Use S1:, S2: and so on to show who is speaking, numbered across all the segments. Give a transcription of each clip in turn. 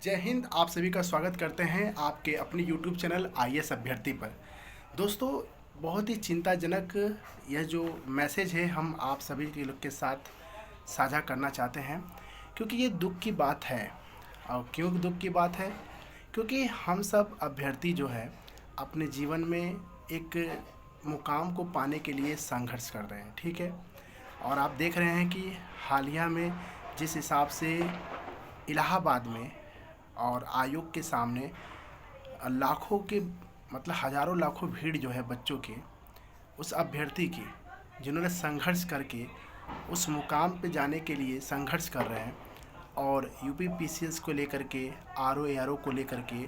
S1: जय हिंद। आप सभी का स्वागत करते हैं आपके अपने YouTube चैनल आईएएस अभ्यर्थी पर। दोस्तों, बहुत ही चिंताजनक यह जो मैसेज है हम आप सभी के लोग के साथ साझा करना चाहते हैं, क्योंकि ये दुख की बात है। और क्यों दुख की बात है? क्योंकि हम सब अभ्यर्थी जो है अपने जीवन में एक मुकाम को पाने के लिए संघर्ष कर रहे हैं, ठीक है। और आप देख रहे हैं कि हालिया में जिस हिसाब से इलाहाबाद में और आयोग के सामने लाखों के मतलब हज़ारों लाखों भीड़ जो है बच्चों की, उस अभ्यर्थी की जिन्होंने संघर्ष करके उस मुकाम पे जाने के लिए संघर्ष कर रहे हैं, और यूपीपीसीएस को लेकर के, आरओ एआरओ को लेकर के,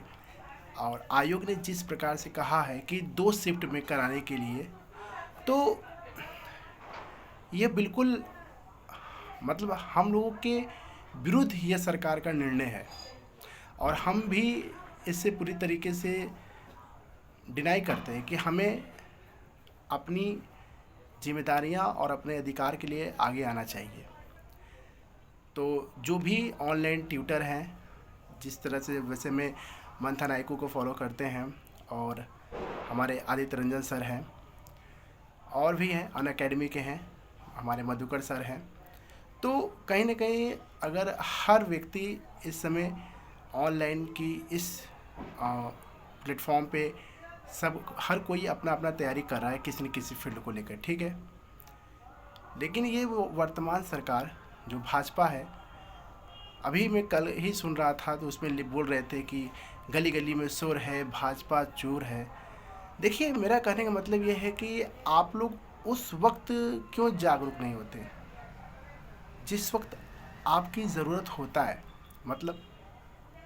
S1: और आयोग ने जिस प्रकार से कहा है कि 2 शिफ्ट में कराने के लिए, तो ये बिल्कुल मतलब हम लोगों के विरुद्ध यह सरकार का निर्णय है। और हम भी इससे पूरी तरीके से डिनाई करते हैं कि हमें अपनी जिम्मेदारियां और अपने अधिकार के लिए आगे आना चाहिए। तो जो भी ऑनलाइन ट्यूटर हैं, जिस तरह से, वैसे मैं मंथन नायकू को फॉलो करते हैं, और हमारे आदित्य रंजन सर हैं, और भी हैं अनअकैडमी के हैं, हमारे मधुकर सर हैं। तो कहीं ना कहीं अगर हर व्यक्ति इस समय ऑनलाइन की इस प्लेटफॉर्म पे सब हर कोई अपना अपना तैयारी कर रहा है किसी न किसी फील्ड को लेकर, ठीक है। लेकिन ये वो वर्तमान सरकार जो भाजपा है, अभी मैं कल ही सुन रहा था तो उसमें बोल रहे थे कि गली गली में शोर है, भाजपा चोर है। देखिए, मेरा कहने का मतलब ये है कि आप लोग उस वक्त क्यों जागरूक नहीं होते जिस वक्त आपकी ज़रूरत होता है, मतलब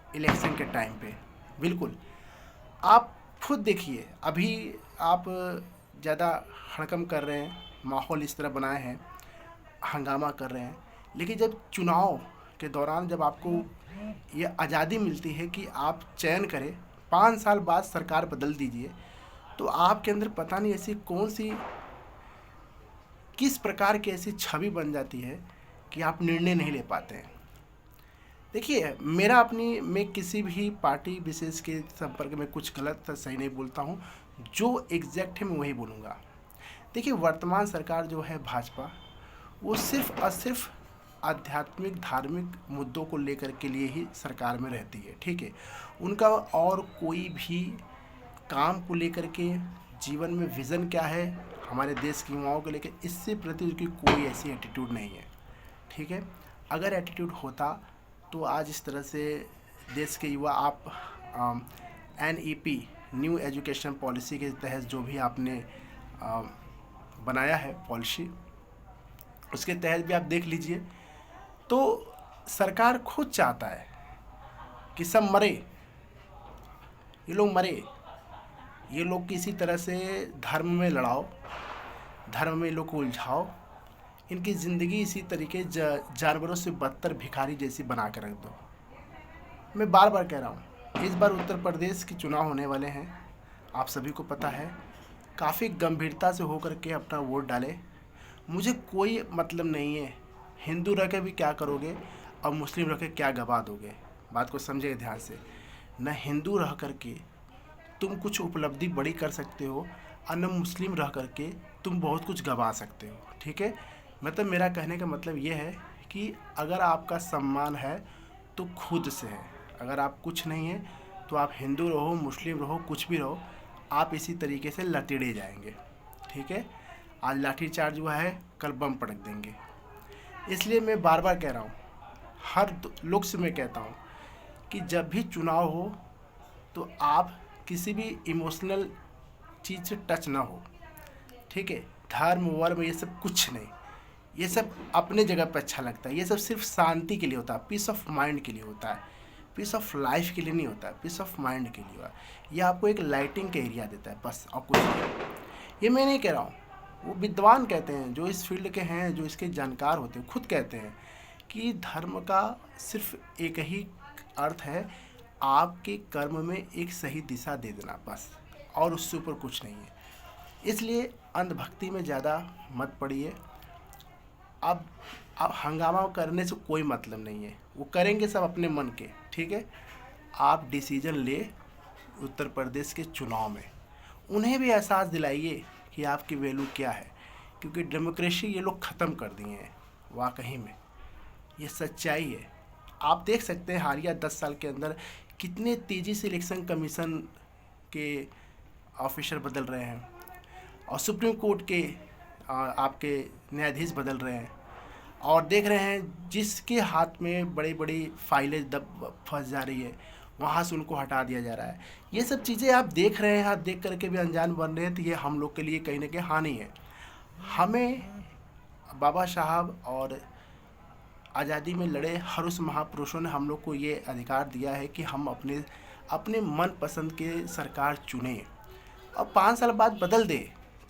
S1: इलेक्शन के टाइम पे। बिल्कुल, आप खुद देखिए, अभी आप ज़्यादा हड़कम कर रहे हैं, माहौल इस तरह बनाए हैं, हंगामा कर रहे हैं, लेकिन जब चुनाव के दौरान जब आपको ये आज़ादी मिलती है कि आप चयन करें, 5 साल बाद सरकार बदल दीजिए, तो आपके अंदर पता नहीं ऐसी कौन सी, किस प्रकार की ऐसी छवि बन जाती है कि आप निर्णय नहीं ले पाते हैं। देखिए, मैं किसी भी पार्टी विशेष के संपर्क में कुछ गलत सही नहीं बोलता हूँ, जो एग्जैक्ट है मैं वही बोलूँगा। देखिए, वर्तमान सरकार जो है भाजपा, वो सिर्फ और सिर्फ आध्यात्मिक धार्मिक मुद्दों को लेकर के लिए ही सरकार में रहती है, ठीक है। उनका और कोई भी काम को लेकर के, जीवन में विज़न क्या है हमारे देश के युवाओं को लेकर, इससे प्रति उनकी कोई ऐसी एटीट्यूड नहीं है, ठीक है। अगर एटीट्यूड होता तो आज इस तरह से देश के युवा, आप NEP न्यू एजुकेशन पॉलिसी के तहत जो भी आपने बनाया है पॉलिसी, उसके तहत भी आप देख लीजिए, तो सरकार खुद चाहता है कि सब मरे, ये लोग मरे, ये लोग किसी तरह से धर्म में लड़ाओ, धर्म में लोग को उलझाओ, इनकी ज़िंदगी इसी तरीके जानवरों से बदतर भिखारी जैसी बना कर रख दो। मैं बार बार कह रहा हूँ, इस बार उत्तर प्रदेश के चुनाव होने वाले हैं, आप सभी को पता है। काफ़ी गंभीरता से होकर के अपना वोट डालें। मुझे कोई मतलब नहीं है हिंदू रह के भी क्या करोगे और मुस्लिम रह के क्या गवा दोगे। बात को समझिए ध्यान से। न हिंदू रह कर के तुम कुछ उपलब्धि बड़ी कर सकते हो, और न मुस्लिम रह कर के तुम बहुत कुछ गवा सकते हो, ठीक है। मतलब मेरा कहने का मतलब ये है कि अगर आपका सम्मान है तो खुद से है, अगर आप कुछ नहीं है तो आप हिंदू रहो, मुस्लिम रहो, कुछ भी रहो, आप इसी तरीके से लतेड़े जाएंगे, ठीक है। आज लाठीचार्ज हुआ है, कल बम पड़क देंगे। इसलिए मैं बार बार कह रहा हूँ, हर लोग से मैं कहता हूँ कि जब भी चुनाव हो तो आप किसी भी इमोशनल चीज़ से टच ना हो, ठीक है। धर्म वर्म ये सब कुछ नहीं, ये सब अपने जगह पे अच्छा लगता है। ये सब सिर्फ शांति के लिए होता है, पीस ऑफ माइंड के लिए होता है, पीस ऑफ लाइफ के लिए नहीं होता है, पीस ऑफ माइंड के लिए हुआ। ये आपको एक लाइटिंग का एरिया देता है बस, और कुछ नहीं। ये मैं नहीं कह रहा हूँ, वो विद्वान कहते हैं, जो इस फील्ड के हैं, जो इसके जानकार होते हैं, खुद कहते हैं कि धर्म का सिर्फ एक ही अर्थ है, आपके कर्म में एक सही दिशा दे देना बस, और उससे ऊपर कुछ नहीं है। इसलिए अंधभक्ति में ज़्यादा मत पड़िए। अब हंगामा करने से कोई मतलब नहीं है, वो करेंगे सब अपने मन के, ठीक है, आप डिसीजन ले उत्तर प्रदेश के चुनाव में, उन्हें भी एहसास दिलाइए कि आपकी वैल्यू क्या है, क्योंकि डेमोक्रेसी ये लोग ख़त्म कर दिए हैं। वाकई में ये सच्चाई है। आप देख सकते हैं हालिया 10 साल के अंदर कितने तेज़ी से इलेक्शन कमीशन के ऑफिसर बदल रहे हैं और सुप्रीम कोर्ट के आपके न्यायाधीश बदल रहे हैं, और देख रहे हैं जिसके हाथ में बड़ी बड़ी फाइलें दब फंस जा रही है वहाँ से उनको हटा दिया जा रहा है। ये सब चीज़ें आप देख रहे हैं, आप देख करके भी अनजान बन रहे हैं, तो ये हम लोग के लिए कहीं ना कहीं हानि है। हमें बाबा साहब और आज़ादी में लड़े हर उस महापुरुषों ने हम लोग को ये अधिकार दिया है कि हम अपने अपने मन पसंद के सरकार चुनें और 5 साल बाद बदल दे,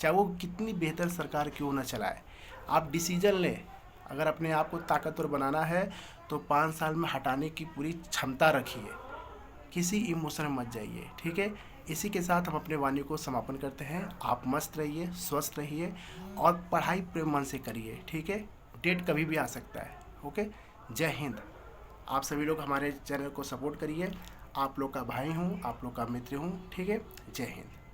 S1: चाहे वो कितनी बेहतर सरकार क्यों ना चलाए। आप डिसीजन लें, अगर अपने आप को ताकतवर बनाना है तो 5 साल में हटाने की पूरी क्षमता रखिए, किसी इमोशन में मत जाइए, ठीक है। इसी के साथ हम अपने वाणी को समापन करते हैं। आप मस्त रहिए, स्वस्थ रहिए और पढ़ाई प्रेम मन से करिए, ठीक है। डेट कभी भी आ सकता है, ओके। जय हिंद। आप सभी लोग हमारे चैनल को सपोर्ट करिए। आप लोग का भाई हूँ, आप लोग का मित्र हूँ, ठीक है। जय हिंद।